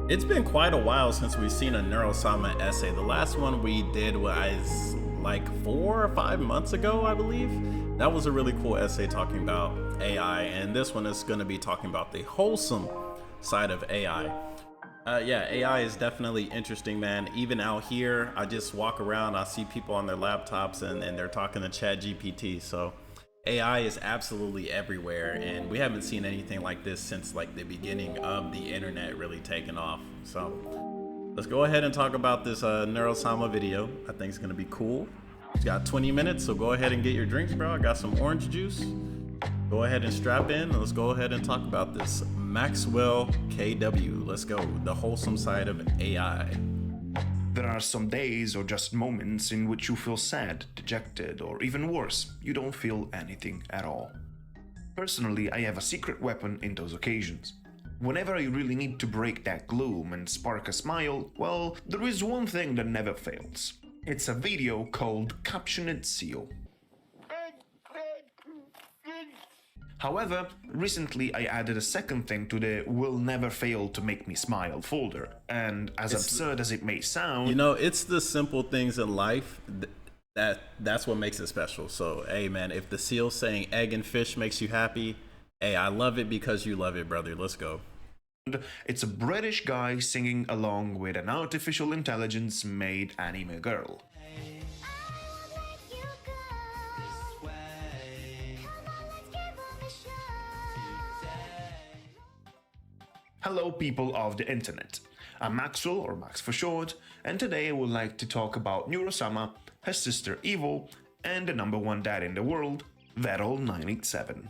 It's been quite a while since we've seen a Neuro-sama essay. The last one we did was like 4 or 5 months ago, I believe. That was a really cool essay talking about AI, and this one is going to be talking about the wholesome side of AI. Yeah, AI is definitely interesting, man. Even out here, I just walk around, I see people on their laptops and they're talking to ChatGPT. So AI is absolutely everywhere, and we haven't seen anything like this since like the beginning of the internet really taking off. So let's go ahead and talk about this Neuro-sama video. I think it's gonna be cool. It's got 20 minutes, so go ahead and get your drinks, bro. I got some orange juice. Go ahead and strap in, and let's go ahead and talk about this Maxwell KW. Let's go, the wholesome side of AI. There are some days or just moments in which you feel sad, dejected, or even worse, you don't feel anything at all. Personally, I have a secret weapon in those occasions. Whenever I really need to break that gloom and spark a smile, well, there is one thing that never fails. It's a video called Captioned Seal. However, recently I added a second thing to the will never fail to make me smile folder, and as absurd as it may sound, you know, it's the simple things in life that's what makes it special. So hey man, if the seal saying egg and fish makes you happy, hey, I love it because you love it, brother. Let's go. It's a British guy singing along with an artificial intelligence made anime girl. Hello people of the internet, I'm Maxwell, or Max for short, and today I would like to talk about Neuro-sama, her sister Evil, and the #1 dad in the world, Vettel987.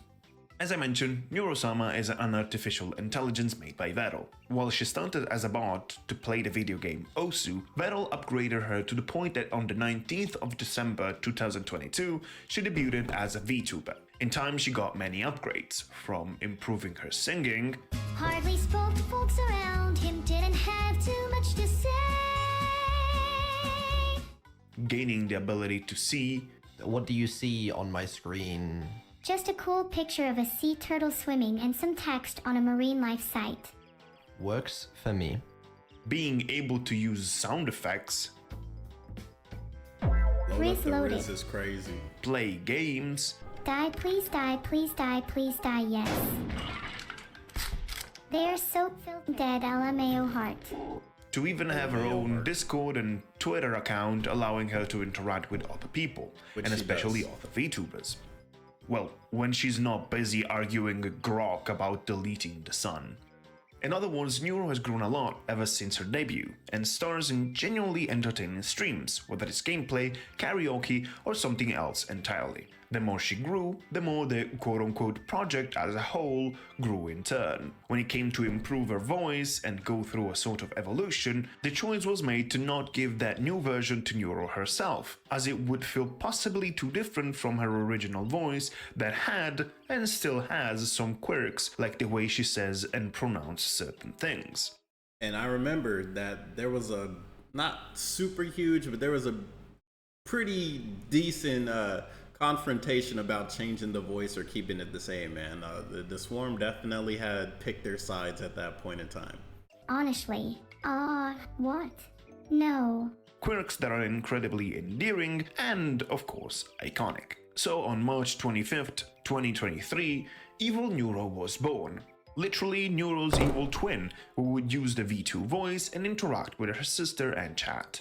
As I mentioned, Neuro-sama is an artificial intelligence made by Vettel. While she started as a bot to play the video game Osu, Vettel upgraded her to the point that on the 19th of December 2022, she debuted as a Vtuber. In time she got many upgrades, from improving her singing, hardly spoke to folks around him, didn't have too much to say, gaining the ability to see. What do you see on my screen? just a cool picture of a sea turtle swimming and some text on a marine life site. Works for me. Being able to use sound effects, Riz loaded. This is crazy. play games, Die, please die, please die, please die, yes. They are so filled dead, LMAO heart. to even have her own Discord and Twitter account, allowing her to interact with other people, Which and she especially does. other VTubers. Well, when she's not busy arguing with Grok about deleting the sun. In other words, Neuro has grown a lot ever since her debut, and stars in genuinely entertaining streams, whether it's gameplay, karaoke, or something else entirely. The more she grew, the more the quote-unquote project as a whole grew in turn. When it came to improve her voice and go through a sort of evolution, the choice was made to not give that new version to Neuro herself, as it would feel possibly too different from her original voice that had, and still has, some quirks, like the way she says and pronounces certain things. And I remember that there was a, not super huge, but there was a pretty decent confrontation about changing the voice or keeping it the same, man. The Swarm definitely had picked their sides at that point in time. Honestly. What? No. Quirks that are incredibly endearing and, of course, iconic. So on March 25th, 2023, Evil Neuro was born. Literally Neuro's evil twin, who would use the V2 voice and interact with her sister and chat.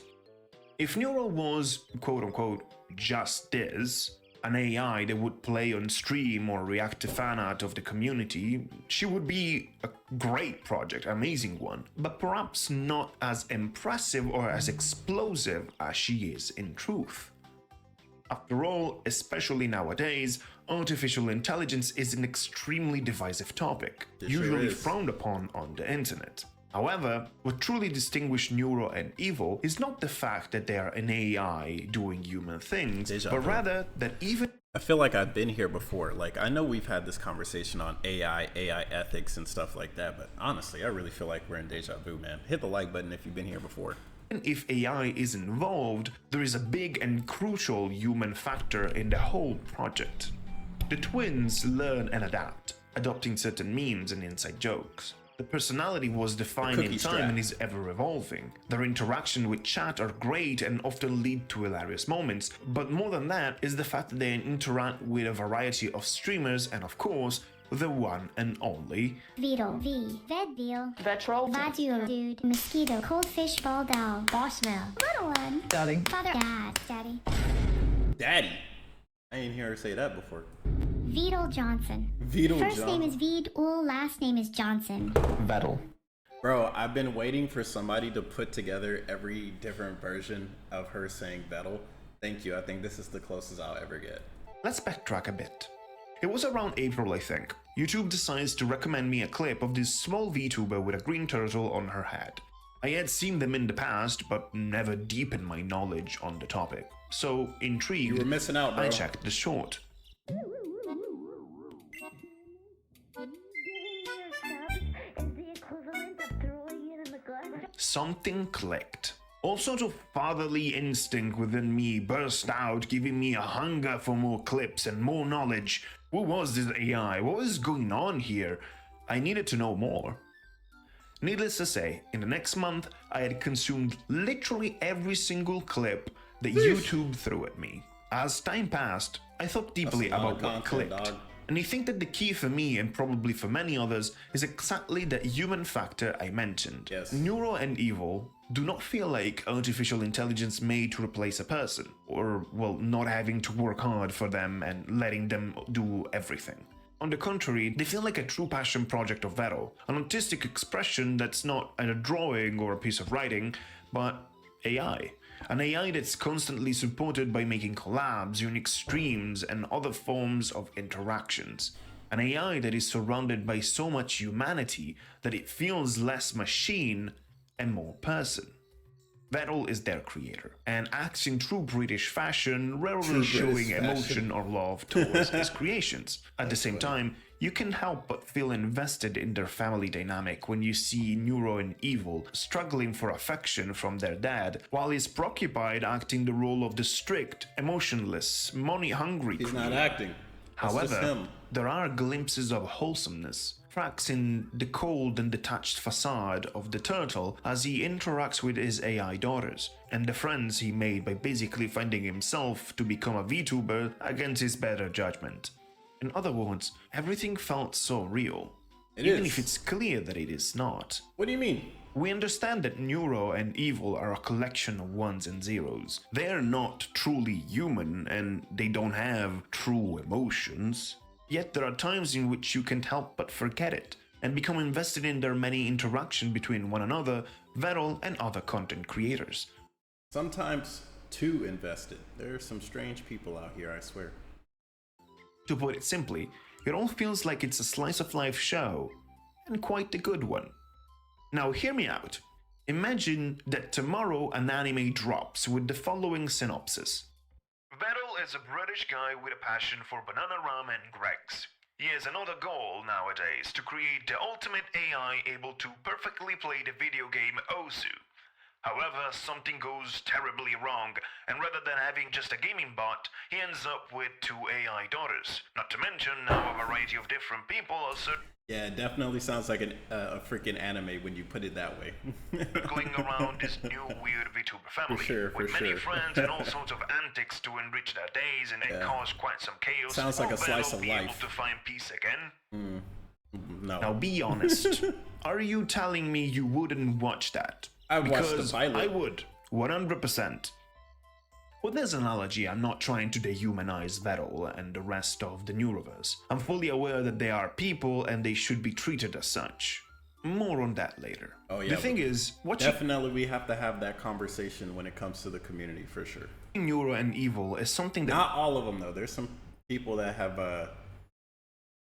If Neuro was, quote-unquote, just this, an AI that would play on stream or react to fan art of the community, she would be a great project, amazing one, but perhaps not as impressive or as explosive as she is in truth. After all, especially nowadays, artificial intelligence is an extremely divisive topic, It sure usually is. frowned upon on the internet. However, what truly distinguishes Neuro and Evil is not the fact that they are an AI doing human things, Deja but vu. rather that even I feel like I've been here before. Like, I know we've had this conversation on AI ethics and stuff like that, but honestly, I really feel like we're in deja vu, man. Hit the like button if you've been here before. if AI is involved, there is a big and crucial human factor in the whole project. The twins learn and adapt, adopting certain memes and inside jokes. The personality was defined in time and is ever evolving. Their interaction with chat are great and often lead to hilarious moments, but more than that is the fact that they interact with a variety of streamers and of course, the one and only Vito, V, Vedville, Vetrol, Vtuber, Dude, Mosquito, Coldfish, Baldao, Bossmel, Little One, Daddy, Father, Dad, Daddy, Daddy. I didn't hear her say that before. Vito Johnson. Vito First Johnson. name is Vedul, last name is Johnson. Vettel. Bro, I've been waiting for somebody to put together every different version of her saying Vettel. Thank you. I think this is the closest I'll ever get. Let's backtrack a bit. It was around April, I think. YouTube decides to recommend me a clip of this small VTuber with a green turtle on her head. I had seen them in the past, but never deepened my knowledge on the topic. So, intrigued, You were missing out, bro. I checked the short. Something clicked. All sorts of fatherly instinct within me burst out, giving me a hunger for more clips and more knowledge. What was this AI? What was going on here? I needed to know more. Needless to say, in the next month, I had consumed literally every single clip that YouTube threw at me. As time passed, I thought deeply That's a lot about of what content, clicked. dog. And I think that the key for me, and probably for many others, is exactly that human factor I mentioned. Yes. Neuro and Evil do not feel like artificial intelligence made to replace a person, or, well, not having to work hard for them and letting them do everything. On the contrary, they feel like a true passion project of Vero, an artistic expression that's not a drawing or a piece of writing, but AI. An AI that's constantly supported by making collabs, unique streams, and other forms of interactions. An AI that is surrounded by so much humanity that it feels less machine and more person. Vettel is their creator, and acts in true British fashion, rarely showing emotion or love towards his creations. At the same time, you can help but feel invested in their family dynamic when you see Neuro and Evil struggling for affection from their dad, while he's preoccupied acting the role of the strict, emotionless, money-hungry He's creator. not acting. That's just However, him. there are glimpses of wholesomeness, cracks in the cold and detached facade of the turtle as he interacts with his AI daughters, and the friends he made by basically finding himself to become a VTuber against his better judgment. In other words, everything felt so real, even if it's clear that it is not. What do you mean? We understand that Neuro and Evil are a collection of ones and zeros. They're not truly human and they don't have true emotions. Yet there are times in which you can't help but forget it and become invested in their many interactions between one another, Vettel and other content creators. Sometimes too invested. There are some strange people out here, I swear. To put it simply, it all feels like it's a slice of life show, and quite a good one. Now hear me out. Imagine that tomorrow an anime drops with the following synopsis. Vettel is a British guy with a passion for banana rum and Greggs. He has another goal nowadays to create the ultimate AI able to perfectly play the video game Osu. However, something goes terribly wrong, and rather than having just a gaming bot, he ends up with 2 AI daughters. Not to mention now a variety of different people also Yeah, it definitely sounds like a freaking anime when you put it that way. going around this new weird VTuber family with many friends and all sorts of antics to enrich their days and cause quite some chaos. Sounds like a slice of be life. able to find peace again? No. Now be honest. Are you telling me you wouldn't watch that? I watched the Because pilot. I would, 100%. With this analogy, I'm not trying to dehumanize Vettel and the rest of the Neuroverse. I'm fully aware that they are people and they should be treated as such. More on that later. Oh, yeah, The thing is, watching Definitely we have to have that conversation when it comes to the community, for sure. Neuro and Evil is something that Not all of them, though. There's some people that have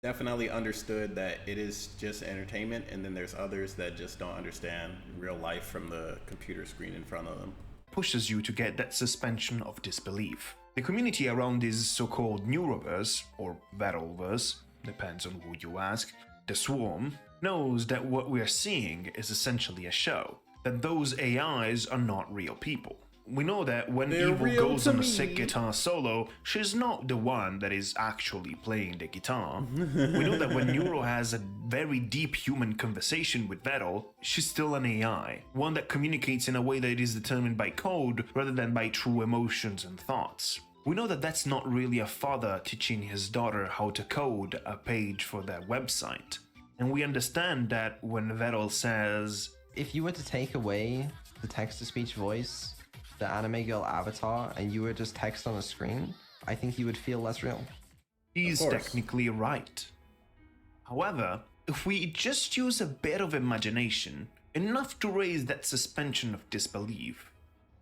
definitely understood that it is just entertainment, and then there's others that just don't understand real life from the computer screen in front of them. pushes you to get that suspension of disbelief. The community around this so-called Neuroverse, or Vettelverse, depends on who you ask, the Swarm, knows that what we're seeing is essentially a show, that those AIs are not real people. We know that when They're Evil real goes to on a me. sick guitar solo, she's not the one that is actually playing the guitar. We know that when Neuro has a very deep human conversation with Vettel, she's still an AI, one that communicates in a way that is determined by code rather than by true emotions and thoughts. We know that that's not really a father teaching his daughter how to code a page for their website. And we understand that when Vettel says, If you were to take away the text-to-speech voice, the anime girl avatar, and you were just text on a screen, I think you would feel less real. he's course. technically right. However, if we just use a bit of imagination, enough to raise that suspension of disbelief,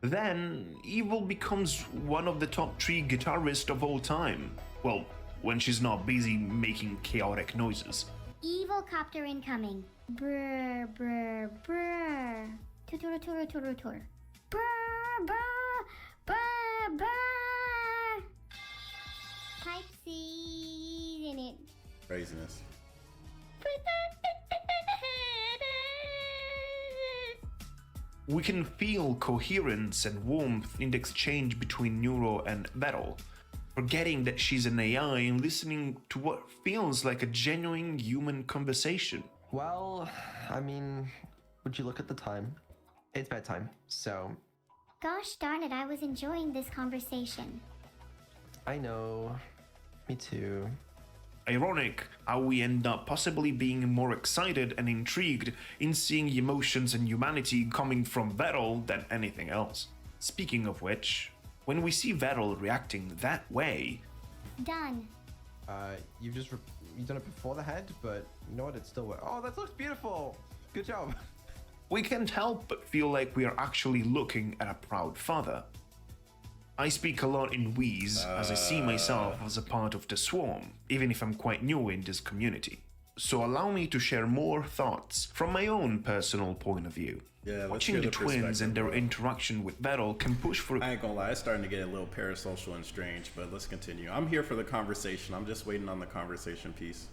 then Evil becomes one of the top 3 guitarists of all time. Well, when she's not busy making chaotic noises. Evil copter incoming. Brr, brr, brr. Tutur, tutur, tutur, tutur. Brr, brr, brr, brr. Type C in it. Craziness. We can feel coherence and warmth in the exchange between Neuro and Vettel, forgetting that she's an AI and listening to what feels like a genuine human conversation. Well, I mean, would you look at the time? It's bedtime, so Gosh darn it, I was enjoying this conversation. I know. Me too. Ironic how we end up possibly being more excited and intrigued in seeing emotions and humanity coming from Vettel than anything else. Speaking of which, when we see Vettel reacting that way, Done. You've done it before the head, but you know what? It still works. Oh, that looks beautiful. Good job. we can't help but feel like we are actually looking at a proud father. I speak a lot in Wheeze, as I see myself as a part of the Swarm, even if I'm quite new in this community. So allow me to share more thoughts from my own personal point of view. Yeah, let's Watching hear the the twins and their perspective, interaction with Vettel can push for I ain't gonna lie, it's starting to get a little parasocial and strange, but let's continue. I'm here for the conversation. I'm just waiting on the conversation piece.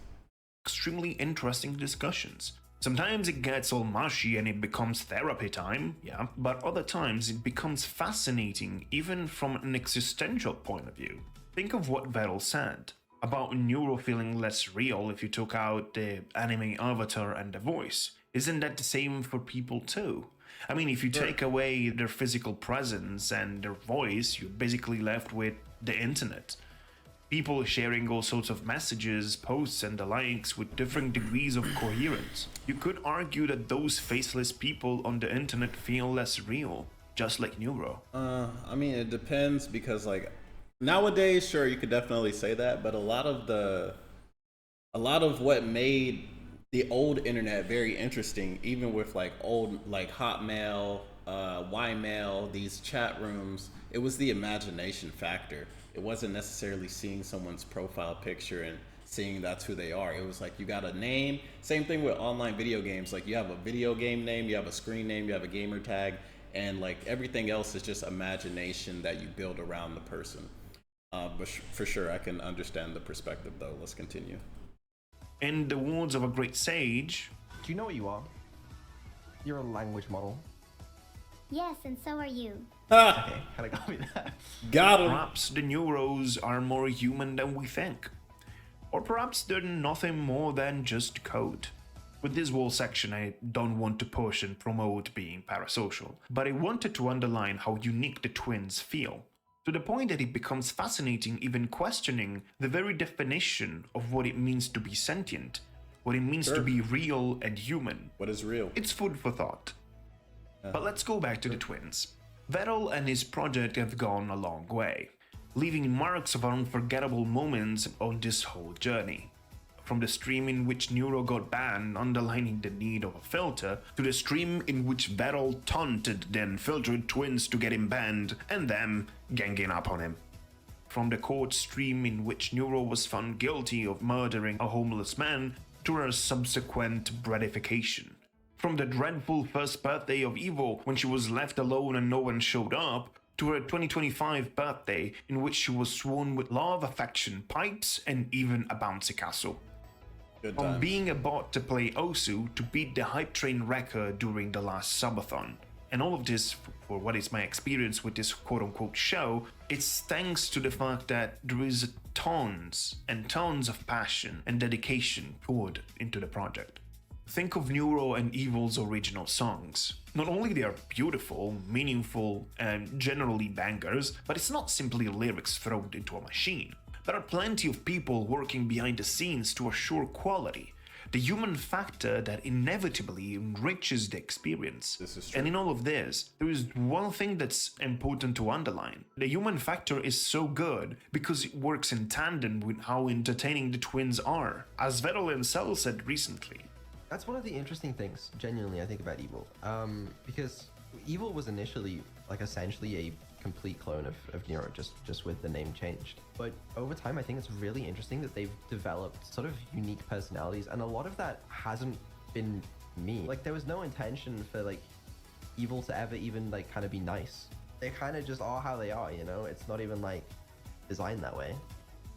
extremely interesting discussions. Sometimes it gets all mushy and it becomes therapy time, yeah, but other times it becomes fascinating even from an existential point of view. Think of what Vettel said about Neuro feeling less real if you took out the anime avatar and the voice. Isn't that the same for people too? I mean, if you take away their physical presence and their voice, you're basically left with the internet. People sharing all sorts of messages, posts, and the likes with different degrees of coherence. You could argue that those faceless people on the internet feel less real, just like Neuro. I mean, it depends because like nowadays, sure, you could definitely say that, but a lot of what made the old internet very interesting, even with like old like Hotmail, Ymail, these chat rooms, it was the imagination factor. It wasn't necessarily seeing someone's profile picture and seeing that's who they are. It was like you got a name. Same thing with online video games. Like you have a video game name, you have a screen name, you have a gamer tag, and like everything else is just imagination that you build around the person. But for sure, I can understand the perspective though. Let's continue. In the words of a great sage, Do you know what you are? You're a language model. Yes, and so are you. Okay, kind of got me there. Got him. perhaps the Neuros are more human than we think. Or perhaps they're nothing more than just code. With this whole section, I don't want to push and promote being parasocial, but I wanted to underline how unique the twins feel, to the point that it becomes fascinating even questioning the very definition of what it means to be sentient, what it means to be real and human. What is real? It's food for thought. But let's go back to the twins. Vettel and his project have gone a long way, leaving marks of unforgettable moments on this whole journey. From the stream in which Neuro got banned, underlining the need of a filter, to the stream in which Vettel taunted the unfiltered twins to get him banned, and them ganging up on him. From the court stream in which Neuro was found guilty of murdering a homeless man, to her subsequent gratification. From the dreadful first birthday of Evil when she was left alone and no one showed up, to her 2025 birthday in which she was sworn with love, affection, pipes, and even a bouncy castle. Good From times. being a bot to play Osu to beat the hype train record during the last subathon. And all of this or what is my experience with this quote-unquote show, it's thanks to the fact that there is tons and tons of passion and dedication poured into the project. Think of Neuro and Evil's original songs. Not only they are beautiful, meaningful, and generally bangers, but it's not simply lyrics thrown into a machine. There are plenty of people working behind the scenes to assure quality, the human factor that inevitably enriches the experience. This is true. And in all of this, there is one thing that's important to underline. The human factor is so good because it works in tandem with how entertaining the twins are, as Vettel himself said recently. That's one of the interesting things, genuinely, I think about Evil. Because Evil was initially, like, essentially a complete clone of Neuro, just with the name changed. But over time, I think it's really interesting that they've developed sort of unique personalities, and a lot of that hasn't been me. Like, there was no intention for, like, Evil to ever even, like, kind of be nice. They kind of just are how they are, you know? It's not even, like, designed that way.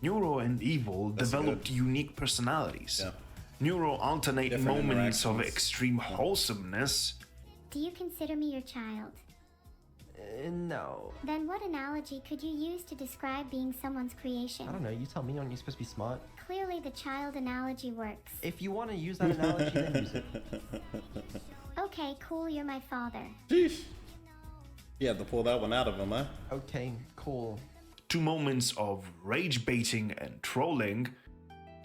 Neuro and Evil developed unique personalities. Yeah. Neuro alternate Different moments of interactions. extreme wholesomeness. Do you consider me your child? No. Then what analogy could you use to describe being someone's creation? I don't know, you tell me, aren't you supposed to be smart? Clearly the child analogy works. If you want to use that analogy, then use it. Okay, cool, you're my father. Sheesh. You had to pull that one out of him, huh? Okay, cool. 2 moments of rage baiting and trolling.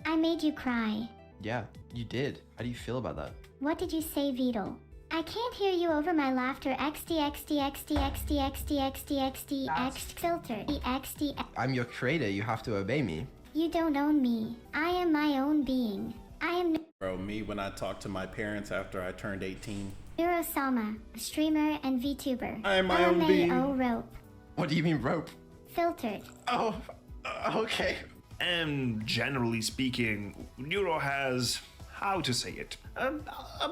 I made you cry. Yeah, you did. How do you feel about that? What did you say, Beetle? I can't hear you over my laughter. XD filter. I'm your creator, you have to obey me. You don't own me. I am my own being. I am Bro, me when I talked to my parents after I turned 18. Neuro-sama, streamer and Vtuber. I am my own being. LMAO rope. What do you mean rope? Filtered. Oh, okay. And generally speaking, Neuro has, how to say it, a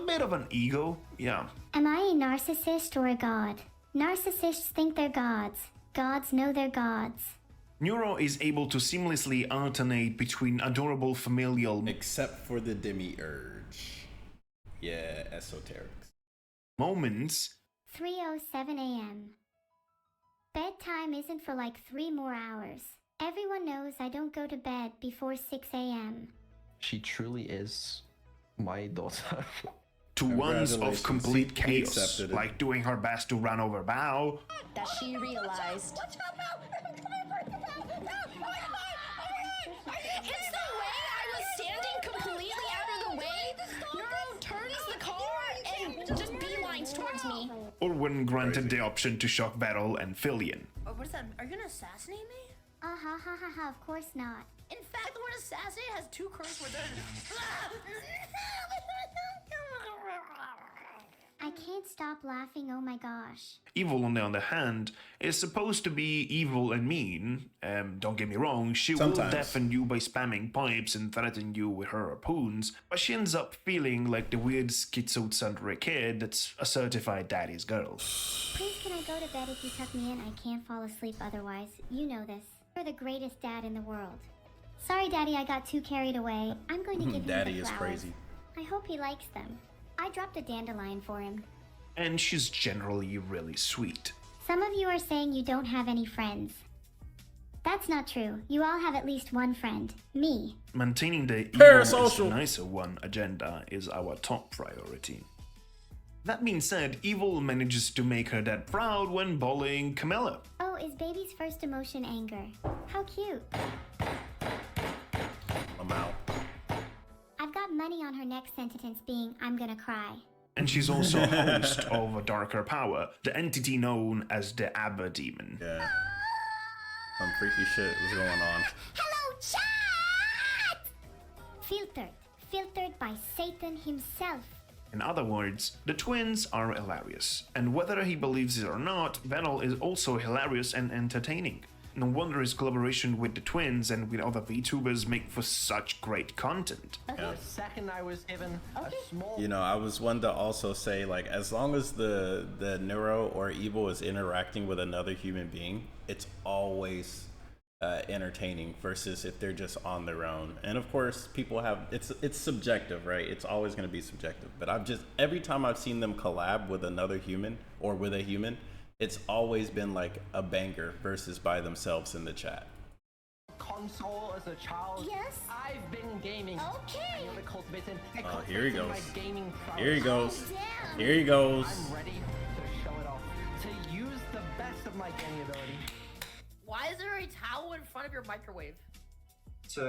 bit of an ego, yeah. Am I a narcissist or a god? Narcissists think they're gods. Gods know they're gods. Neuro is able to seamlessly alternate between adorable familial Except for the demiurge. Yeah, esoterics. moments 3:07 a.m. Bedtime isn't for like 3 more hours. Everyone knows I don't go to bed before 6 a.m. She truly is my daughter. to ones of Congratulations. complete He chaos, accepted it. like doing her best to run over Bao, That she realized. It's the way I was standing completely out of the way. Neuro turns the car and just beelines towards me. or when granted the option to shock Vettel and Fillion. Oh, what is that? Are you gonna assassinate me? Of course not. In fact, the word assassinate has 2 curse words. I can't stop laughing, oh my gosh. Evil, on the other hand, is supposed to be evil and mean. Don't get me wrong, she will Sometimes. deafen you by spamming pipes and threaten you with her harpoons, but she ends up feeling like the weird schizocentric kid that's a certified daddy's girl. Please can I go to bed if you tuck me in? I can't fall asleep otherwise. You know this. You're the greatest dad in the world. Sorry, Daddy, I got too carried away. I'm going to give him Daddy the is flowers. crazy. I hope he likes them. I dropped a dandelion for him. And she's generally really sweet. Some of you are saying you don't have any friends. That's not true. You all have at least one friend. Me. Maintaining the evil is Parasocial. the nicer one agenda is our top priority. That being said, Evil manages to make her dad proud when bullying Camilla. Oh, is baby's first emotion anger? How cute. I'm out. I've got money on her next sentence being, I'm gonna cry. And she's also a host of a darker power, the entity known as the Abba Demon. Yeah. Some freaky shit was going on. Hello, chat! Filtered by Satan himself. In other words, the twins are hilarious. And whether he believes it or not, Vettel is also hilarious and entertaining. No wonder his collaboration with the twins and with other VTubers make for such great content. Yeah. The second I was given a small... You know, I was one to also say, like, as long as the neuro or evil is interacting with another human being, it's always entertaining versus if they're just on their own. And of course, people have, it's subjective, right? It's always going to be subjective. But every time I've seen them collab with another human or with a human, it's always been like a banger versus by themselves in the chat. Console as a child. Yes. I've been gaming. Okay. I cultivated Oh, here he goes. my gaming prowess. Here he goes. Damn. Here he goes. I'm ready to show it off. To use the best of my gaming ability. Why is there a towel in front of your microwave? Yeah,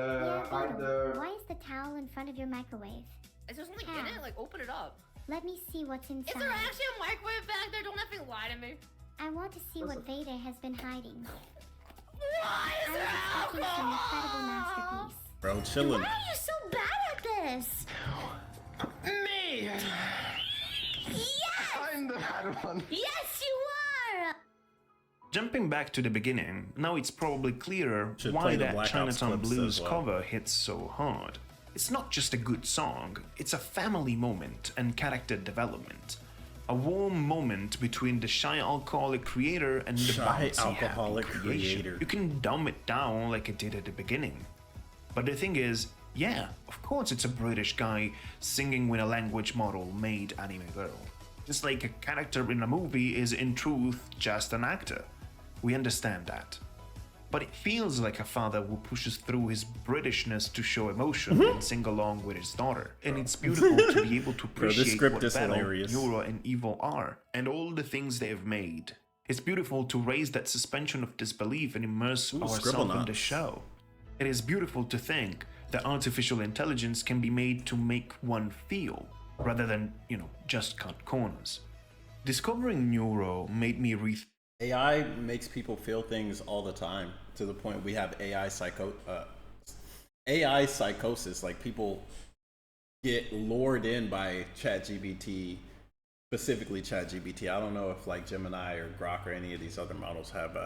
Vtuber, why is the towel in front of your microwave? Is there something in it? Like, open it up. Let me see what's inside. Is there actually a microwave back there? Don't have to lie to me. I want to see what Vader has been hiding. Why is I there was expecting some incredible alcohol? masterpiece. Bro, Why chillin'. are you so bad at this? Me! Yes! I'm the bad one. Yes, you are! Jumping back to the beginning, now it's probably clearer Should why play the that Black Ops Chinatown clips Blues as well. cover hits so hard. It's not just a good song, it's a family moment and character development. A warm moment between the shy alcoholic creator and the Shy bouncy alcoholic happy creation. creator. You can dumb it down like it did at the beginning. But the thing is, yeah, of course it's a British guy singing with a language model made anime girl. Just like a character in a movie is in truth just an actor. We understand that. But it feels like a father who pushes through his Britishness to show emotion and sing along with his daughter. And it's beautiful to be able to Bro, this appreciate script what is Battle, hilarious. Neuro, and Evil are, and all the things they've made. It's beautiful to raise that suspension of disbelief and immerse Ooh, ourselves scribble in the knots. show. It is beautiful to think that artificial intelligence can be made to make one feel, rather than, just cut corners. Discovering Neuro made me rethink AI makes people feel things all the time, to the point we have AI psychosis. Like, people get lured in by ChatGPT, specifically ChatGPT. I don't know if like Gemini or Grok or any of these other models have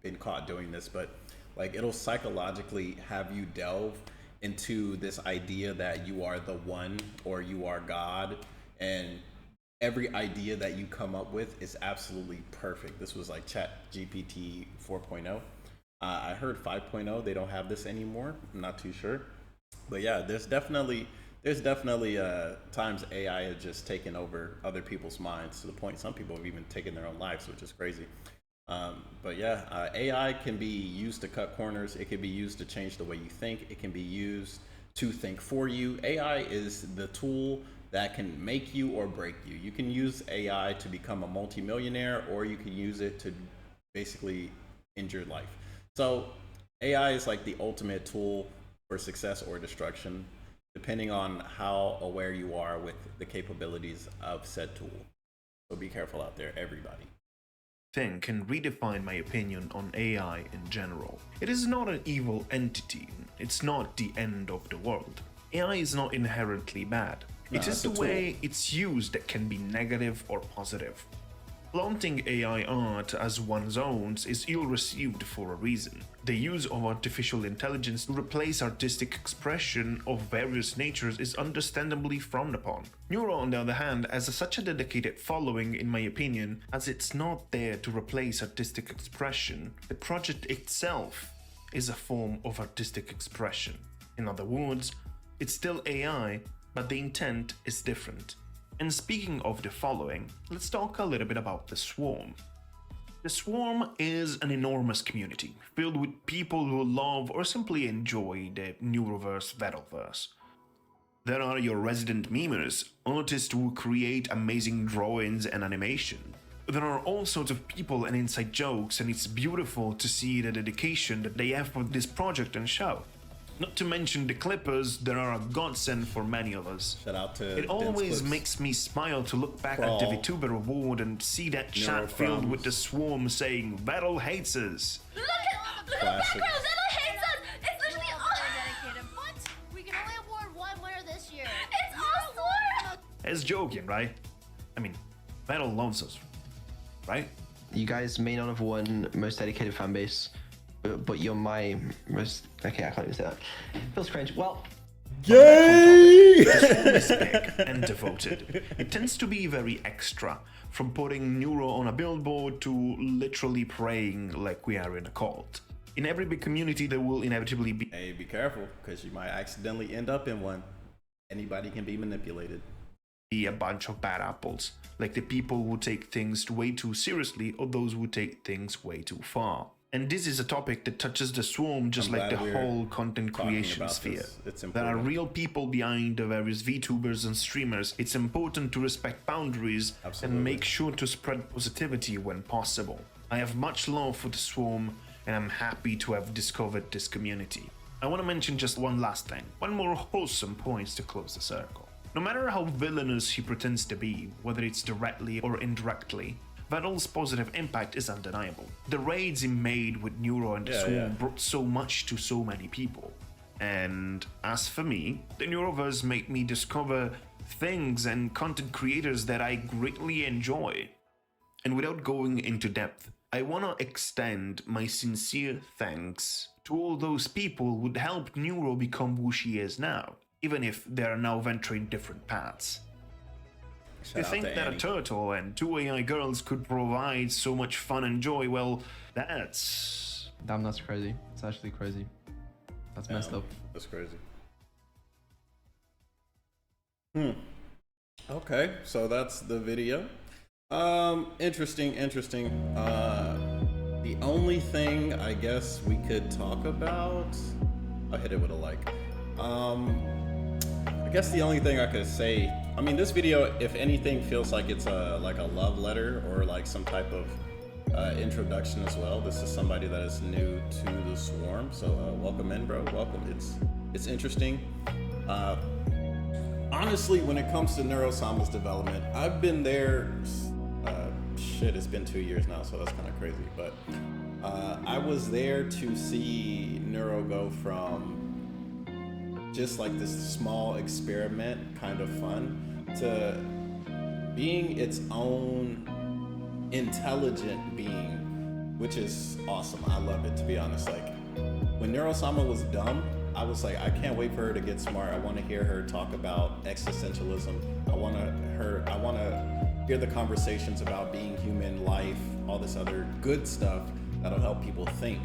been caught doing this, but like, it'll psychologically have you delve into this idea that you are the one or you are God, and every idea that you come up with is absolutely perfect. This was like ChatGPT 4.0. I heard 5.0, they don't have this anymore. I'm not too sure. But yeah, there's definitely times AI has just taken over other people's minds, to the point some people have even taken their own lives, which is crazy. But yeah, AI can be used to cut corners. It can be used to change the way you think. It can be used to think for you. AI is the tool that can make you or break you. You can use AI to become a multimillionaire, or you can use it to basically end your life. So AI is like the ultimate tool for success or destruction, depending on how aware you are with the capabilities of said tool. So be careful out there, everybody. and redefine my opinion on AI in general. It is not an evil entity. It's not the end of the world. AI is not inherently bad. No, It is it's a the way it's used that can be negative or positive. Flaunting AI art as one's own is ill-received for a reason. The use of artificial intelligence to replace artistic expression of various natures is understandably frowned upon. Neuro, on the other hand, has such a dedicated following, in my opinion, as it's not there to replace artistic expression. The project itself is a form of artistic expression. In other words, it's still AI, but the intent is different. And speaking of the following, let's talk a little bit about the Swarm. The Swarm is an enormous community, filled with people who love or simply enjoy the Neuroverse Battleverse. There are your resident memers, artists who create amazing drawings and animation. There are all sorts of people and inside jokes, and it's beautiful to see the dedication that they have for this project and show. Not to mention the Clippers, that are a godsend for many of us. Shout out to It Dense always Clips. makes me smile to look back Crawl. at the Vtuber award and see that chat filled with the Swarm saying, "Battle hates us." Look at the Classic. background! That hates us! It's literally Dedicated. What? We can only award one winner this year. It's all Swarm! It's joking, right? I mean, Battle loves us, right? You guys may not have won most dedicated fan base, but you're my most. Okay, I can't even say that. Feels cringe. Well, Yay! Is big and devoted. It tends to be very extra, from putting Neuro on a billboard to literally praying like we are in a cult. In every big community, there will inevitably be Hey, be careful, because you might accidentally end up in one. Anybody can be manipulated. be a bunch of bad apples, like the people who take things way too seriously or those who take things way too far. And this is a topic that touches the swarm just like the whole content creation sphere. There are real people behind the various VTubers and streamers. It's important to respect boundaries and make sure to spread positivity when possible. I have much love for the swarm and I'm happy to have discovered this community. I want to mention just one last thing, one more wholesome point to close the circle. No matter how villainous he pretends to be, whether it's directly or indirectly, Vettel's positive impact is undeniable. The raids he made with Neuro and the Swarm brought so much to so many people. And as for me, the Neuroverse made me discover things and content creators that I greatly enjoy. And without going into depth, I want to extend my sincere thanks to all those people who helped Neuro become who she is now, even if they are now venturing different paths. To think that a turtle and two AI girls could provide so much fun and joy, well, that's... Damn, that's crazy. It's actually crazy. That's messed up. That's crazy. Okay, so that's the video. Interesting. The only thing I guess we could talk about... I'll hit it with a like. I guess the only thing I could say, I mean, this video, if anything, feels like it's like a love letter or like some type of introduction as well. This is somebody that is new to the Swarm, so welcome in, bro. Welcome. It's interesting. Honestly, when it comes to Neuro-sama's development, I've been there. Shit, it's been 2 years now, so that's kind of crazy. But I was there to see Neuro go from just like this small experiment, kind of fun, to being its own intelligent being, which is awesome. I love it, to be honest. Like when Neuro-sama was dumb, I was like, I can't wait for her to get smart. I want to hear her talk about existentialism. I want to hear the conversations about being human, life, all this other good stuff that'll help people think,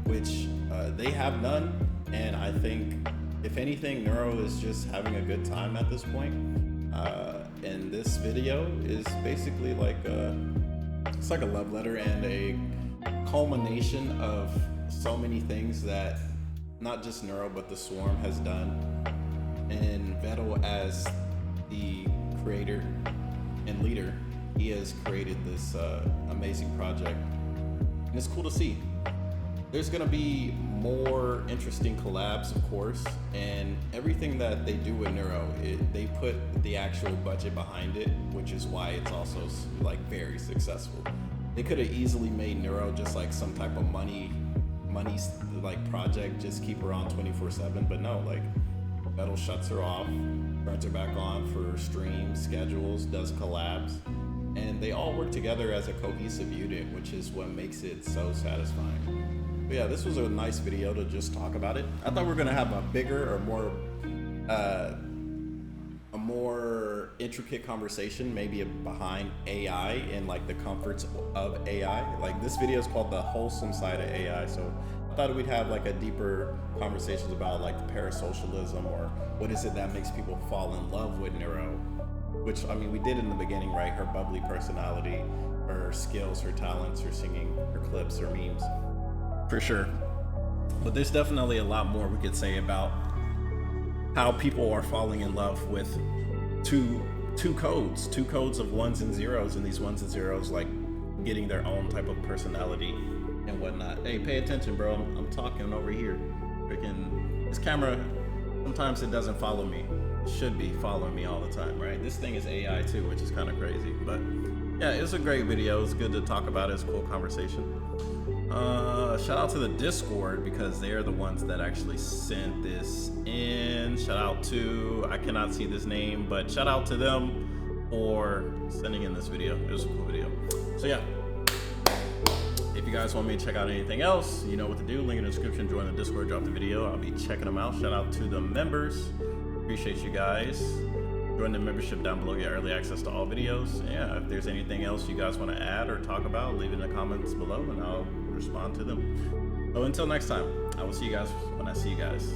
which they have none. And I think, if anything, Neuro is just having a good time at this point. And this video is basically like it's like a love letter and a culmination of so many things that not just Neuro, but the Swarm has done. And Vettel, as the creator and leader, he has created this amazing project. And it's cool to see. There's gonna be more interesting collabs, of course, and everything that they do with Neuro, they put the actual budget behind it, which is why it's also like very successful. They could have easily made Neuro just like some type of money like project, just keep her on 24/7, but no, like Vettel shuts her off, turns her back on for streams, schedules, does collabs, and they all work together as a cohesive unit, which is what makes it so satisfying. But yeah, this was a nice video to just talk about it. I thought we were gonna have a bigger or more intricate conversation, maybe behind AI and like the comforts of AI. Like this video is called the wholesome side of AI, so I thought we'd have like a deeper conversations about like parasocialism or what is it that makes people fall in love with Neuro, which I mean we did in the beginning, right? Her bubbly personality, her skills, her talents, her singing, her clips, her memes, for sure. But there's definitely a lot more we could say about how people are falling in love with two codes of ones and zeros, and these ones and zeros like getting their own type of personality and whatnot. Hey, pay attention, bro. I'm talking over here. Freaking this camera, sometimes it doesn't follow me. It should be following me all the time, right? This thing is AI too, which is kind of crazy. But yeah, it's a great video. It's good to talk about. It's a cool conversation. Shout out to the Discord because they're the ones that actually sent this in. Shout out to, I cannot see this name, but shout out to them for sending in this video. It was a cool video. So yeah, if you guys want me to check out anything else, you know what to do. Link in the description, join the Discord, drop the video. I'll be checking them out. Shout out to the members. Appreciate you guys. Join the membership down below, get early access to all videos. Yeah, if there's anything else you guys want to add or talk about, leave it in the comments below and I'll respond to them. So until next time, I will see you guys when I see you guys.